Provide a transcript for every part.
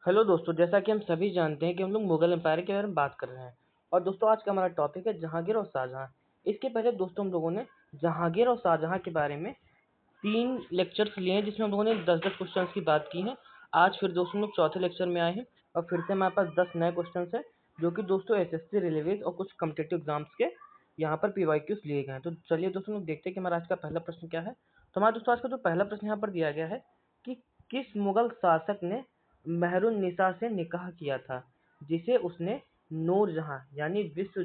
Hello दोस्तों, जैसा कि हम सभी जानते हैं कि हम लोग मुगल एम्पायर के बारे में बात कर रहे हैं। और दोस्तों आज का हमारा टॉपिक है जहांगीर और शाहजहां। इसके पहले दोस्तों हम लोगों ने जहांगीर और शाहजहां के बारे में 3 लेक्चर्स लिए हैं, जिसमें हम लोगों ने 10-10 क्वेश्चंस की बात की है। आज फिर दोस्तों हम लोग चौथे लेक्चर में आए हैं और फिर से हमारे पास 10 नए क्वेश्चंस हैं, जो कि दोस्तों एसएससी, रेलवेज और कुछ कॉम्पिटिटिव एग्जाम्स के यहाँ पर पीवाईक्यूज लिए गए हैं। तो चलिए दोस्तों लोग देखते हैं कि हमारा आज का पहला प्रश्न क्या है। तो हमारा दोस्तों आज का जो पहला प्रश्न यहाँ पर दिया गया है कि किस मुगल शासक ने मेहरुन्निसा से निकाह किया था, जिसे उसने नूरजहां यानी विश्व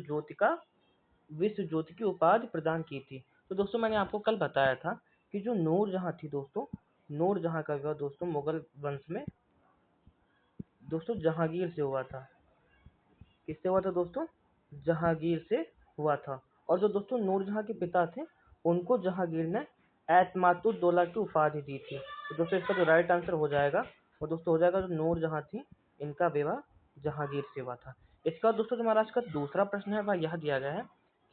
ज्योति की उपाधि प्रदान की थी। तो दोस्तों मैंने आपको कल बताया था कि जो नूरजहां थी दोस्तों, नूरजहां का विवाह दोस्तों मुगल वंश में दोस्तों जहांगीर से हुआ था। किससे हुआ था दोस्तों? जहांगीर से हुआ था। और जो दोस्तों नूरजहां के पिता थे, उनको जहांगीर ने एतमातुद्दौला की उपाधि दी थी। तो दोस्तों इसका जो राइट आंसर हो जाएगा वो दोस्तों हो जाएगा, जो नूरजहां थी इनका विवाह जहांगीर से हुआ था। इसका बाद दोस्तों जो हमारा आज का दूसरा प्रश्न है वह यह दिया गया है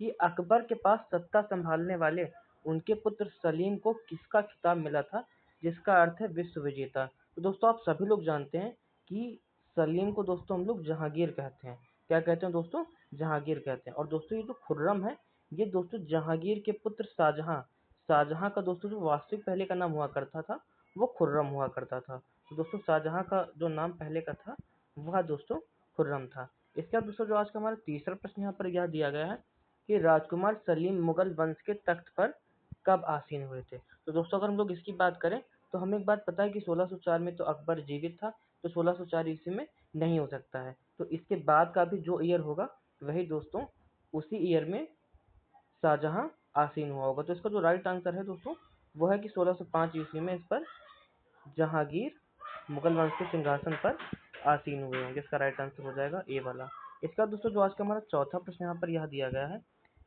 कि अकबर के पास सत्ता संभालने वाले उनके पुत्र सलीम को किसका खिताब मिला था, जिसका अर्थ है विश्व विजेता। तो दोस्तों आप सभी लोग जानते हैं कि सलीम को दोस्तों हम लोग जहांगीर कहते हैं। क्या कहते हैं दोस्तों? जहांगीर कहते हैं। और दोस्तों ये जो खुर्रम है, ये दोस्तों जहांगीर के पुत्र शाहजहां शाहजहां का दोस्तों जो वास्तविक पहले का नाम हुआ करता था वो खुर्रम हुआ करता था। तो दोस्तों शाहजहां का जो नाम पहले का था वह दोस्तों खुर्रम था। इसके बाद दोस्तों जो आज का हमारा तीसरा प्रश्न यहाँ पर यह दिया गया है कि राजकुमार सलीम मुगल वंश के तख्त पर कब आसीन हुए थे। तो दोस्तों अगर हम लोग इसकी बात करें तो हमें एक बात पता है कि 1604 में तो अकबर जीवित था, तो 1604 ईस्वी में नहीं हो सकता है। तो इसके बाद का भी जो ईयर होगा वही दोस्तों उसी ईयर में शाहजहां आसीन हुआ होगा। तो इसका जो राइट आंसर है दोस्तों वो है कि 1605 ईस्वी में इस पर जहांगीर मुगल वंश के सिंहासन पर आसीन हुए होंगे। इसका राइट आंसर हो जाएगा ए वाला। इसका दोस्तों जो आज का हमारा चौथा प्रश्न यहाँ पर यह दिया गया है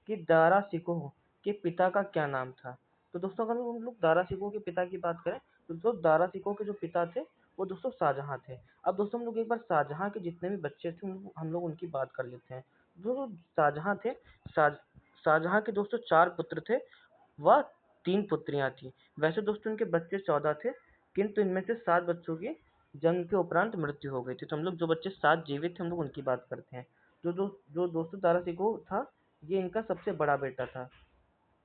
कि दारा शिकोह के पिता का क्या नाम था। तो दोस्तों अगर हम लोग दारा शिकोह के पिता की बात करें तो दोस्तों दारा शिकोह के जो पिता थे वो दोस्तों शाहजहां थे। अब दोस्तों हम लोग एक बार शाहजहां के जितने भी बच्चे थे हम लोग उनकी बात कर लेते हैं। जो शाहजहां थे, शाहजहां के दोस्तों 4 पुत्र थे व 3 पुत्रियां थी। वैसे दोस्तों इनके बच्चे 14 थे, किंतु इनमें से 7 बच्चों की जन्म के उपरांत मृत्यु हो गई थी। तो हम लोग जो बच्चे 7 जीवित थे हम लोग उनकी बात करते हैं। जो दोस्तों दारा शिकोह था, ये इनका सबसे बड़ा बेटा था।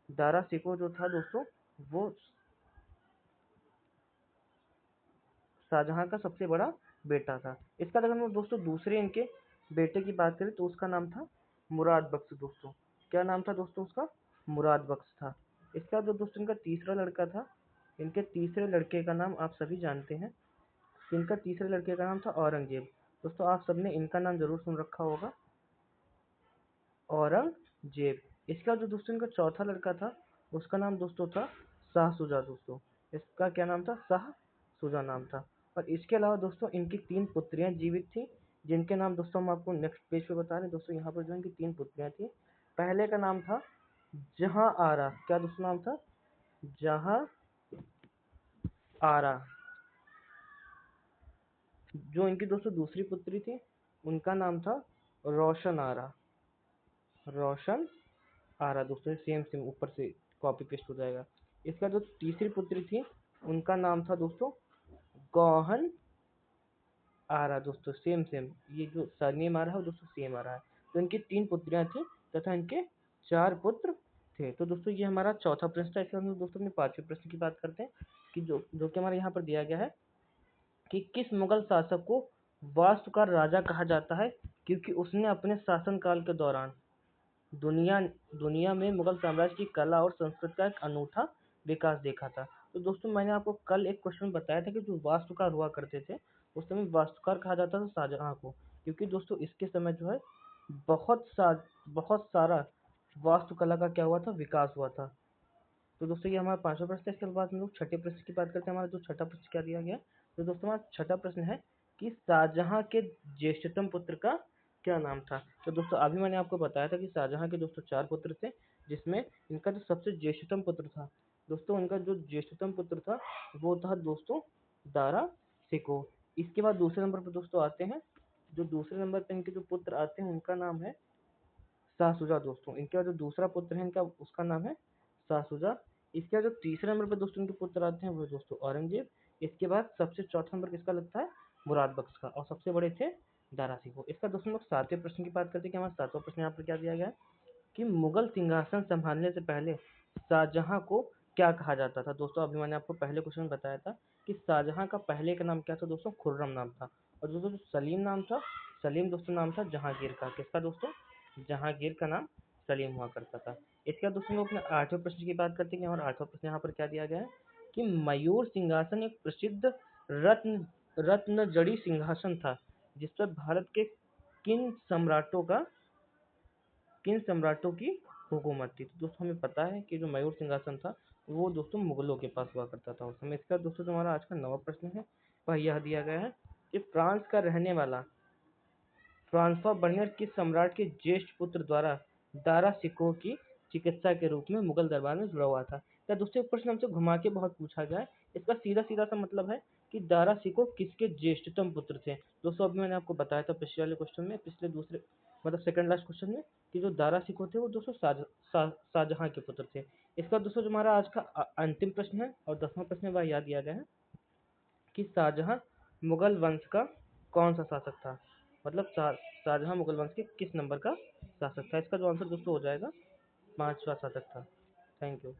दारा शिकोह जो था दोस्तों वो शाहजहां का सबसे बड़ा बेटा था। इसका अगर हम दोस्तों दूसरे इनके बेटे की बात करें तो उसका नाम था मुराद बख्श दोस्तों। क्या नाम था दोस्तों उसका? मुराद बख्श था। इसका जो दोस्तों इनका तीसरा लड़का था, इनके तीसरे लड़के का नाम आप सभी जानते हैं। इनका तीसरे लड़के का नाम था औरंगजेब। दोस्तों आप सबने इनका नाम जरूर सुन रखा होगा, औरंगजेब। इसका जो दोस्तों इनका चौथा लड़का था उसका नाम दोस्तों था शाह सुजा दोस्तों। इसका क्या नाम था? शाह सुजा नाम था। और इसके अलावा दोस्तों इनकी 3 पुत्रियां जीवित थी, जिनके नाम दोस्तों हम आपको नेक्स्ट पेज पे बता रहे हैं। दोस्तों यहाँ पर जो इनकी 3 पुत्रियां थी, पहले का नाम था जहां आरा। क्या दोस्तों नाम था? जहां आरा। जो इनकी दोस्तों दूसरी पुत्री थी उनका नाम था रोशन आरा। रोशन आरा दोस्तों सेम सेम ऊपर से कॉपी पेस्ट हो जाएगा। इसका जो तीसरी पुत्री थी उनका नाम था दोस्तों गौहन आरा दोस्तों सेम सेम। ये जो सरनेम आ रहा है वो दोस्तों सेम आ रहा है। तो इनकी 3 पुत्रियां थी तथा इनके 4 पुत्र थे। तो दोस्तों ये हमारा चौथा प्रश्न था। इसके बाद हम दोस्तों अपने 5वें प्रश्न की बात करते हैं कि जो कि हमारे यहाँ पर दिया गया है कि किस मुगल शासक को वास्तुकार राजा कहा जाता है, क्योंकि उसने अपने शासनकाल के दौरान दुनिया दुनिया में मुगल साम्राज्य की कला और संस्कृति का एक अनूठा विकास देखा था। तो दोस्तों मैंने आपको कल एक क्वेश्चन बताया था कि जो वास्तुकार हुआ करते थे उस समय वास्तुकार कहा जाता था शाहजहां को, क्योंकि दोस्तों इसके समय जो है बहुत सारा वास्तुकला का क्या हुआ था? विकास हुआ था। तो दोस्तों ये हमारा 5वां प्रश्न है। इसके बाद हम लोग छठे प्रश्न की बात करते हैं। हमारा जो छठा प्रश्न क्या दिया गया? तो दोस्तों हमारा छठा प्रश्न है कि शाहजहां के ज्येष्ठतम पुत्र का क्या नाम था। तो दोस्तों अभी मैंने आपको बताया था कि शाहजहां के दोस्तों 4 पुत्र थे, जिसमें इनका जो सबसे ज्येष्ठतम पुत्र था दोस्तों, इनका जो ज्येष्ठतम पुत्र था वो था दोस्तों दारा शिकोह। इसके बाद दूसरे नंबर पर दोस्तों आते हैं, जो दूसरे नंबर पर इनके जो पुत्र आते हैं उनका नाम है शाह शुजा दोस्तों। इनका जो दूसरा पुत्र है इनका उसका नाम है शाह शुजा। इसके बाद जो तीसरे नंबर पर दोस्तों इनके पुत्र आते हैं वो दोस्तों औरंगजेब। इसके बाद सबसे चौथा नंबर किसका लगता है? मुराद बख्श का, और सबसे बड़े थे दारा सिकोह। इसका दोस्तों लोग 7वें प्रश्न की बात करते हैं कि हमारा 7वां प्रश्न यहाँ पर क्या दिया गया है कि मुगल सिंहासन संभालने से पहले शाहजहां को क्या कहा जाता था। दोस्तों अभी मैंने आपको पहले क्वेश्चन में बताया था कि शाहजहां का पहले का नाम क्या था दोस्तों, खुर्रम नाम था। और दोस्तों जो सलीम नाम था, सलीम दोस्तों नाम था जहांगीर का। किसका दोस्तों, जहांगीर का नाम सलीम हुआ करता था। इसके बाद दोस्तों लोग अपने 8वें प्रश्न की बात करते हैं कि हमारा 8वां प्रश्न यहाँ पर क्या दिया गया है कि मयूर सिंहासन एक प्रसिद्ध रत्न रत्न जड़ी सिंहासन था जिस पर भारत के किन सम्राटों का किन सम्राटों की हुकूमत थी। तो दोस्तों हमें पता है कि जो मयूर सिंहासन था वो दोस्तों मुगलों के पास हुआ करता था उस समय। इसका दोस्तों तुम्हारा आज का 9वां प्रश्न है, वह यह दिया गया है कि फ्रांस का रहने वाला फ्रांसवा बर्नियर किस सम्राट के ज्येष्ठ पुत्र द्वारा दारा सिकोह की चिकित्सा के रूप में मुगल दरबार में जुड़ा हुआ था। क्या दोस्तों ये प्रश्न हमसे घुमा के बहुत पूछा गया है। इसका सीधा सीधा सा मतलब है कि दारा सिकोह किसके ज्येष्ठतम पुत्र थे। दोस्तों अभी मैंने आपको बताया था पिछले वाले क्वेश्चन में, पिछले दूसरे मतलब सेकंड लास्ट क्वेश्चन में, कि जो दारा सिकोह थे वो दोस्तों शाहजहां के पुत्र थे। इसका दोस्तों जो हमारा आज का अंतिम प्रश्न है और 10वां प्रश्न है वह याद दिया गया है कि शाहजहां मुगल वंश का कौन सा शासक था। मतलब शाहजहां मुगल वंश के किस नंबर का शासक था। इसका जो आंसर दोस्तों हो जाएगा 5वां शासक था। Thank you.